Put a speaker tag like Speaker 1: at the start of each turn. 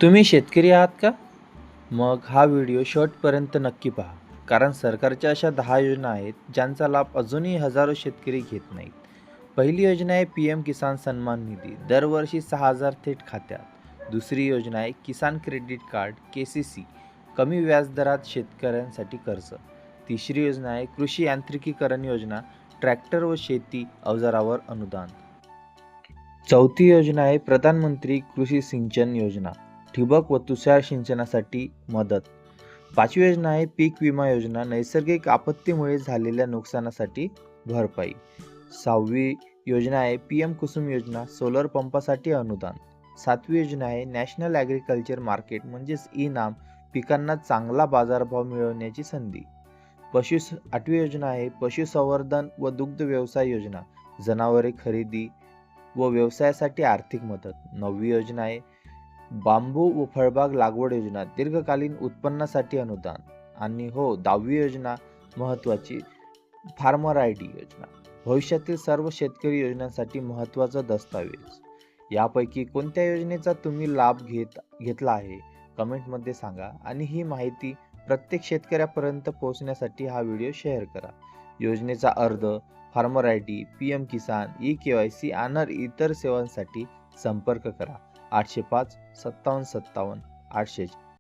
Speaker 1: तुम्ही शेतकरी आहात का? मग हा व्हिडिओ शेवटपर्यंत नक्की पहा. कारण सरकारच्या अशा 10 योजना आहेत, ज्यांचा लाभ अजूनही हजारो शेतकरी घेत नाहीत. पहिली योजना आहे पी-एम किसान सन्मान निधी. दरवर्षी 6,000 थेट खात्यात. दुसरी योजना आहे किसान क्रेडिट कार्ड (के-सी-सी). कमी व्याजदरात शेतकऱ्यांसाठी कर्ज. तिसरी योजना आहे कृषी यांत्रिकीकरण योजना. ट्रॅक्टर व शेती अवजारावर अनुदान. चौथी योजना आहे प्रधानमंत्री कृषी सिंचन योजना. ठिबक व तुषार सिंचनासाठी मदत. पाचवी योजना आहे पीक विमा योजना. नैसर्गिक आपत्तीमुळे झालेल्या नुकसानासाठी भरपाई. सहावी योजना आहे पी-एम कुसुम योजना. सोलर पंपासाठी अनुदान. सातवी योजना आहे नॅशनल ॲग्रिकल्चर मार्केट म्हणजेच ई-नाम. पिकांना चांगला बाजारभाव मिळवण्याची संधी. आठवी योजना आहे पशुसंवर्धन व दुग्ध व्यवसाय योजना. जनावरे खरेदी व व्यवसायासाठी आर्थिक मदत. नववी योजना आहे बांबू व फळबाग लागवड योजना. दीर्घकालीन उत्पन्नासाठी अनुदान. आणि 10वी योजना महत्त्वाची फार्मर आय-डी योजना. भविष्यातील सर्व शेतकरी योजनांसाठी महत्त्वाचा दस्तावेज. यापैकी कोणत्या योजनेचा तुम्ही लाभ घेतला आहे कमेंटमध्ये सांगा. आणि ही माहिती प्रत्येक शेतकऱ्यापर्यंत पोहोचण्यासाठी हा व्हिडिओ शेअर करा. योजनेचा अर्ज, फार्मर आय-डी, पी-एम किसान, ई-के-वाय-सी आणि इतर सेवांसाठी संपर्क करा 805 57 57 800.